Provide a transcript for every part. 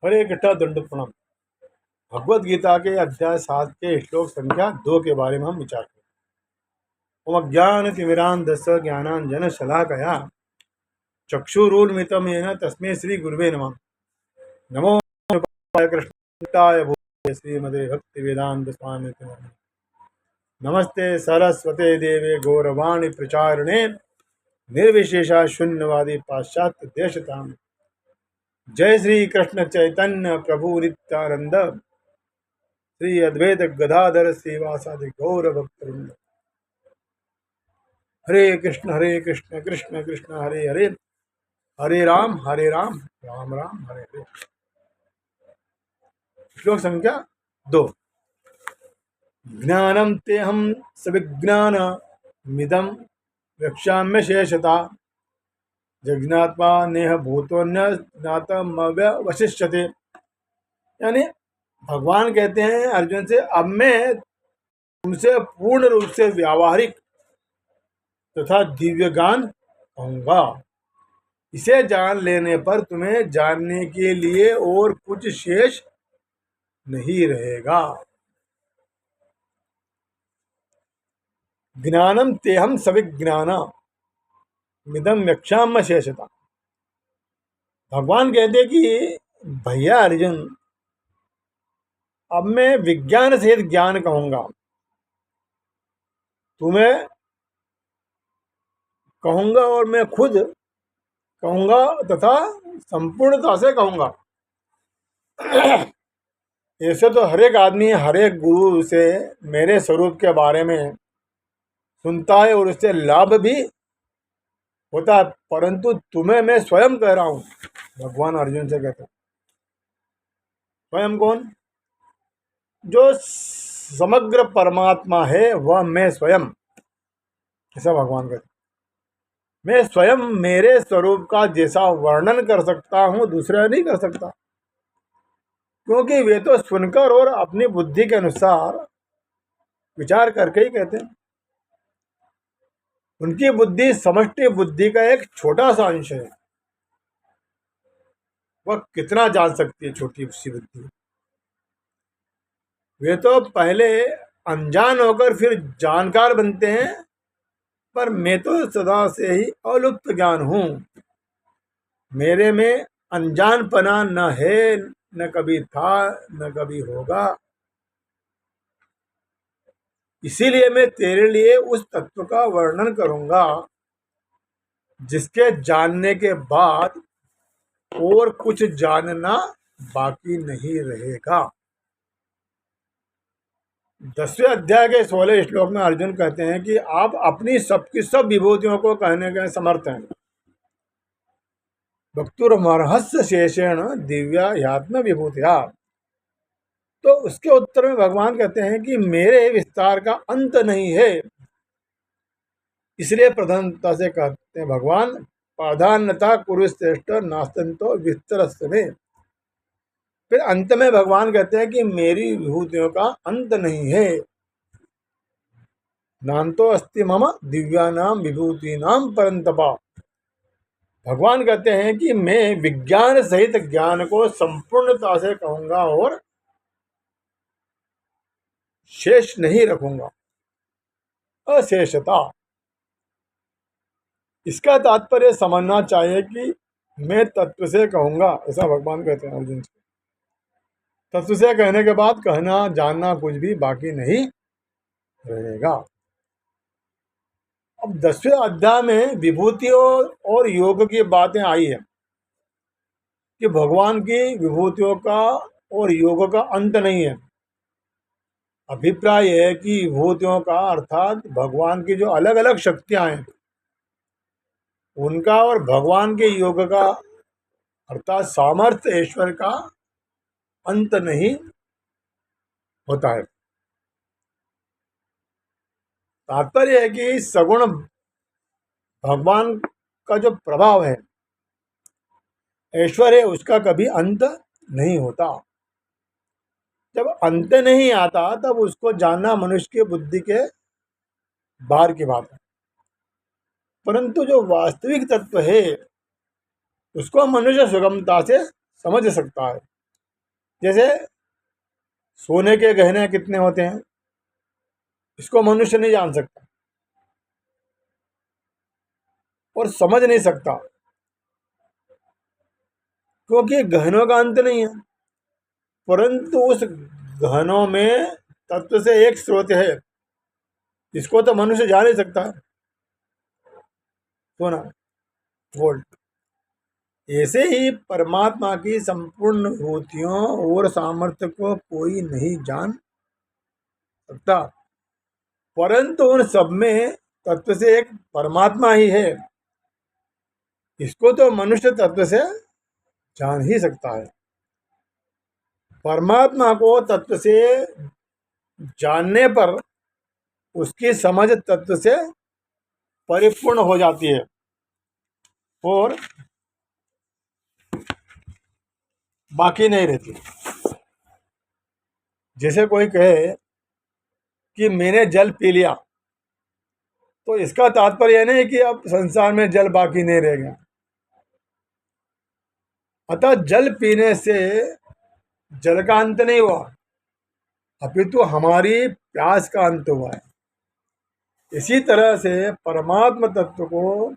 हरे कृष्णा दंड प्रणाम। भगवद गीता के अध्याय 7 के श्लोक संख्या 2 के बारे में हम विचार करें। ओम अज्ञान तिमिरांधस्य ज्ञानांजन शलाकया चक्षुरुन्मिलितं येन तस्मै श्री गुरुवे नमः। नमो कृष्णाय भूते श्रीमते भक्ति वेदांत स्वामी नमः। नमस्ते सरस्वते देवे गौरवाणी प्रचारिणे निर्विशेषा शून्यवादी पाश्चात्य देशतां। जय श्री कृष्ण चैतन्य प्रभु नित्यानंद श्री अद्वैत गदाधर श्रीवासादि गौर भक्तवृंद। हरे कृष्ण कृष्ण कृष्ण हरे हरे, हरे राम राम राम हरे हरे। श्लोक संख्या 2। ज्ञानम तेहम सविज्ञान मिदम वक्ष्याम्य शेषता जज्ञात्मा नेह भूतोन्य ज्ञातमव्यवशिष्यते। यानी भगवान कहते हैं अर्जुन से, अब मैं तुमसे पूर्ण रूप से व्यावहारिक तथा दिव्य ज्ञान कहूंगा। इसे जान लेने पर तुम्हें जानने के लिए और कुछ शेष नहीं रहेगा। ज्ञानम तेहम सविज्ञान मिदम वक्ष्याम्य शेषता। भगवान कहते कि भैया अर्जुन, अब मैं विज्ञान सहित ज्ञान कहूंगा, तुम्हें कहूंगा और मैं खुद कहूंगा तथा संपूर्णता से कहूंगा। ऐसे तो हर एक आदमी हर एक गुरु से मेरे स्वरूप के बारे में सुनता है और उससे लाभ भी होता है, परंतु तुम्हें मैं स्वयं कह रहा हूं। भगवान अर्जुन से कहते हैं, स्वयं कौन? जो समग्र परमात्मा है वह मैं स्वयं। ऐसा भगवान कहते हैं। मैं स्वयं मेरे स्वरूप का जैसा वर्णन कर सकता हूं दूसरा नहीं कर सकता, क्योंकि वे तो सुनकर और अपनी बुद्धि के अनुसार विचार करके ही कहते हैं। उनकी बुद्धि समष्टि बुद्धि का एक छोटा सा अंश है। वह कितना जान सकती है छोटी सी बुद्धि। वे तो पहले अनजान होकर फिर जानकार बनते हैं, पर मैं तो सदा से ही अलुप्त ज्ञान हूं। मेरे में अनजानपना न है, न कभी था, न कभी होगा। इसीलिए मैं तेरे लिए उस तत्व का वर्णन करूंगा जिसके जानने के बाद और कुछ जानना बाकी नहीं रहेगा। 10वें अध्याय के 16 श्लोक में अर्जुन कहते हैं कि आप अपनी सबकी सब विभूतियों को कहने के समर्थ हैं। भक्तुरमर्हस्य शेषेण दिव्या ह्यात्म विभूतिया। तो उसके उत्तर में भगवान कहते हैं कि मेरे विस्तार का अंत नहीं है। इसलिए प्रधानता से कहते हैं भगवान, प्राधान्यता कुरु श्रेष्ठ नास्तंतो विस्तरस्य में। फिर अंत में भगवान कहते हैं कि मेरी विभूतियों का अंत नहीं है। नान्तो अस्ति मम दिव्यानाम विभूतिनाम परंतपा। भगवान कहते हैं कि मैं विज्ञान सहित ज्ञान को संपूर्णता से कहूंगा और शेष नहीं रखूंगा, अशेषता। इसका तात्पर्य समझना चाहिए कि मैं तत्व से कहूंगा, ऐसा भगवान कहते हैं अर्जुन से। तत्व से कहने के बाद कहना जानना कुछ भी बाकी नहीं रहेगा। अब 10वें अध्याय में विभूतियों और योग की बातें आई है कि भगवान की विभूतियों का और योग का अंत नहीं है। अभिप्राय है कि विभूतियों का अर्थात भगवान की जो अलग अलग शक्तियां हैं उनका, और भगवान के योग का अर्थात सामर्थ्य ईश्वर का अंत नहीं होता है। तात्पर्य है कि सगुण भगवान का जो प्रभाव है, ऐश्वर्य, उसका कभी अंत नहीं होता। जब अंत नहीं आता तब उसको जानना मनुष्य की बुद्धि के बाहर की बात है, परंतु जो वास्तविक तत्व है उसको मनुष्य सुगमता से समझ सकता है। जैसे सोने के गहने कितने होते हैं, इसको मनुष्य नहीं जान सकता और समझ नहीं सकता, क्योंकि गहनों का अंत नहीं है। परंतु उस गहनों में तत्व से एक स्रोत है, इसको तो मनुष्य जान नहीं सकता। सोना, गोल्ड। ऐसे ही परमात्मा की संपूर्ण विभूतियों और सामर्थ्य को कोई नहीं जान सकता, परंतु उन सब में तत्व से एक परमात्मा ही है, इसको तो मनुष्य तत्व से जान ही सकता है। परमात्मा को तत्व से जानने पर उसकी समझ तत्व से परिपूर्ण हो जाती है और बाकी नहीं रहती। जैसे कोई कहे कि मैंने जल पी लिया, तो इसका तात्पर्य नहीं कि अब संसार में जल बाकी नहीं रह गया। अतः जल पीने से जल का अंत नहीं हुआ, अपितु हमारी प्यास का अंत हुआ है। इसी तरह से परमात्म तत्व को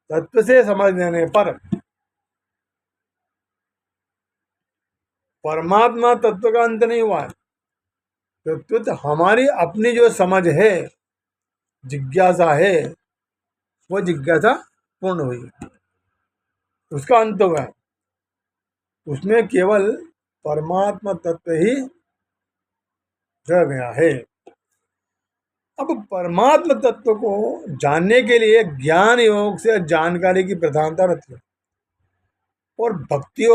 तत्व से समझ लेने पर परमात्मा तत्व का अंत नहीं हुआ है, तो हमारी अपनी जो समझ है, जिज्ञासा है, वो जिज्ञासा पूर्ण हुई, उसका अंत हुआ है। उसमें केवल परमात्मा तत्व ही रह गया है। अब परमात्म तत्व को जानने के लिए ज्ञान योग से जानकारी की प्रधानता रहती है, और भक्ति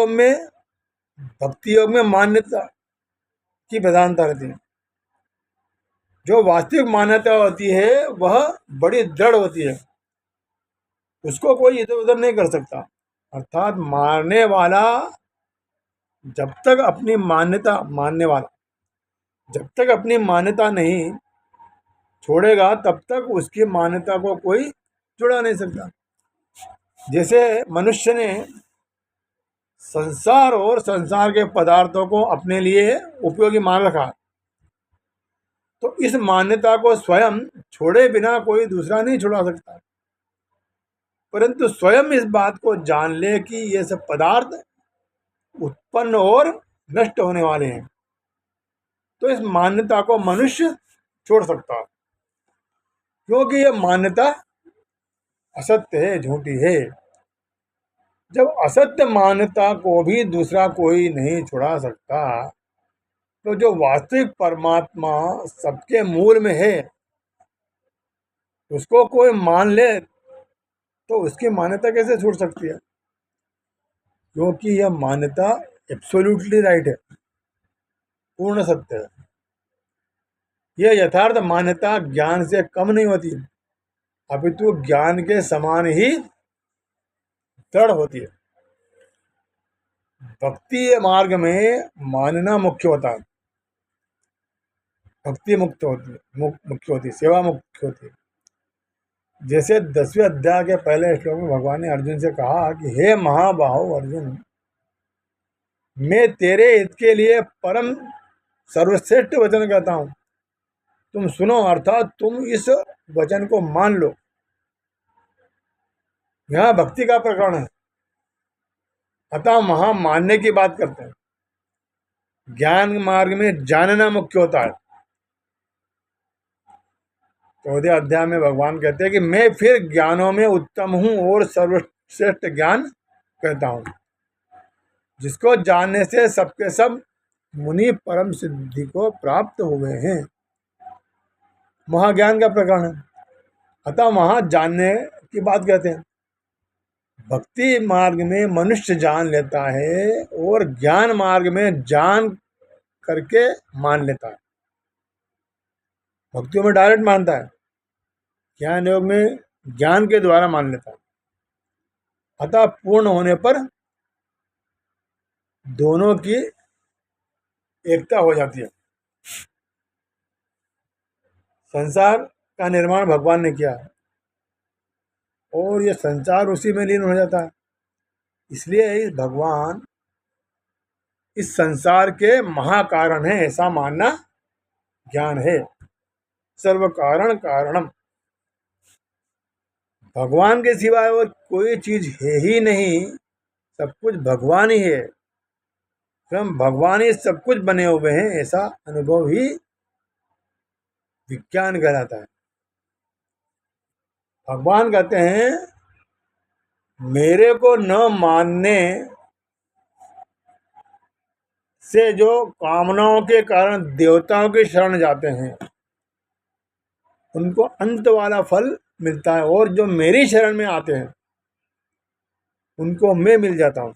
योग में मान्यता की प्रधानता रहती है। जो वास्तविक मान्यता होती है वह बड़ी दृढ़ होती है, उसको कोई इधर उधर नहीं कर सकता। अर्थात मानने वाला जब तक अपनी मान्यता मानने वाला जब तक अपनी मान्यता नहीं छोड़ेगा, तब तक उसकी मान्यता को कोई छुड़ा नहीं सकता। जैसे मनुष्य ने संसार और संसार के पदार्थों को अपने लिए उपयोगी मान रखा, तो इस मान्यता को स्वयं छोड़े बिना कोई दूसरा नहीं छुड़ा सकता। परंतु स्वयं इस बात को जान ले कि ये सब पदार्थ उत्पन्न और नष्ट होने वाले हैं, तो इस मान्यता को मनुष्य छोड़ सकता है, क्योंकि यह मान्यता असत्य है, झूठी है। जब असत्य मान्यता को भी दूसरा कोई नहीं छुड़ा सकता, तो जो वास्तविक परमात्मा सबके मूल में है, उसको कोई मान ले तो उसकी मान्यता कैसे छूट सकती है? क्योंकि यह मान्यता एब्सोल्युटली राइट है, पूर्ण सत्य है। यह यथार्थ मान्यता ज्ञान से कम नहीं होती, अपितु ज्ञान के समान ही दृढ़ होती है। भक्ति मार्ग में मानना मुख्य होता है, भक्ति मुख्य होती है, सेवा मुख्य होती है। जैसे 10वें अध्याय के पहले श्लोक में भगवान ने अर्जुन से कहा कि हे महाबाहो अर्जुन, मैं तेरे हित के लिए परम सर्वश्रेष्ठ वचन कहता हूं, तुम सुनो, अर्थात तुम इस वचन को मान लो। यह भक्ति का प्रकरण है, अतः वहां मानने की बात करते हैं। ज्ञान मार्ग में जानना मुख्य होता है। 14वें अध्याय में भगवान कहते हैं कि मैं फिर ज्ञानों में उत्तम हूं और सर्वश्रेष्ठ ज्ञान कहता हूं, जिसको जानने से सबके सब मुनि परम सिद्धि को प्राप्त हुए हैं। महाज्ञान का प्रकरण है, अतः वहां जानने की बात कहते हैं। भक्ति मार्ग में मनुष्य जान लेता है और ज्ञान मार्ग में जान करके मान लेता है। भक्तियों में डायरेक्ट मानता है, ज्ञान योग में ज्ञान के द्वारा मान लेता है। अतः पूर्ण होने पर दोनों की एकता हो जाती है। संसार का निर्माण भगवान ने किया है और ये संसार उसी में लीन हो जाता है। इसलिए भगवान इस संसार के महाकारण है, ऐसा मानना ज्ञान है। सर्व कारण कारणम, भगवान के सिवाय और कोई चीज है ही नहीं, सब कुछ भगवान ही है, स्वयं भगवान ही सब कुछ बने हुए हैं, ऐसा अनुभव ही विज्ञान कहलाता है। भगवान कहते हैं मेरे को न मानने से जो कामनाओं के कारण देवताओं की शरण जाते हैं उनको अंत वाला फल मिलता है, और जो मेरी शरण में आते हैं उनको मैं मिल जाता हूँ।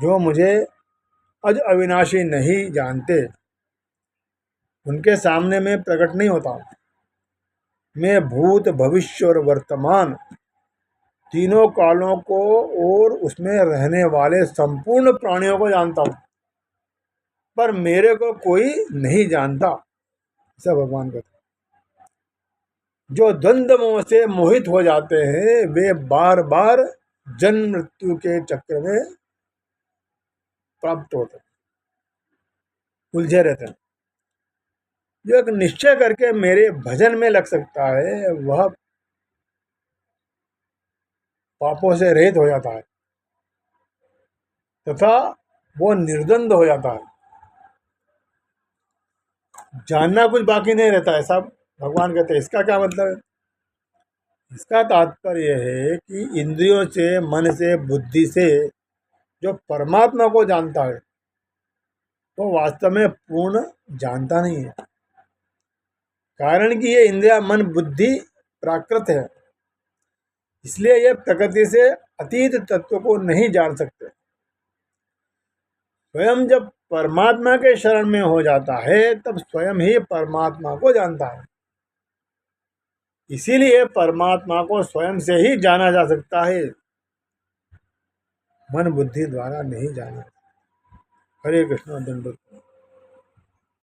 जो मुझे अज अविनाशी नहीं जानते उनके सामने मैं प्रकट नहीं होता हूँ। मैं भूत भविष्य और वर्तमान तीनों कालों को और उसमें रहने वाले संपूर्ण प्राणियों को जानता हूँ, पर मेरे को कोई नहीं जानता, ऐसा भगवान कहते हैं। जो द्वंद्व मोह से मोहित हो जाते हैं वे बार बार जन्म मृत्यु के चक्र में प्राप्त होते हैं, उलझे रहते हैं। जो एक निश्चय करके मेरे भजन में लग सकता है वह पापों से रहित हो जाता है तथा वो निर्द्वंद हो जाता है। जानना कुछ बाकी नहीं रहता, ऐसा भगवान कहते हैं। इसका क्या मतलब है? इसका तात्पर्य है कि इंद्रियों से, मन से, बुद्धि से जो परमात्मा को जानता है वो वास्तव में पूर्ण जानता नहीं है, कारण कि ये इंद्रिया, मन, बुद्धि प्राकृत है, इसलिए ये प्रकृति से अतीत तत्व को नहीं जान सकते। स्वयं जब परमात्मा के शरण में हो जाता है तब स्वयं ही परमात्मा को जानता है। इसीलिए परमात्मा को स्वयं से ही जाना जा सकता है, मन बुद्धि द्वारा नहीं जाना। हरे कृष्ण। दंडोत।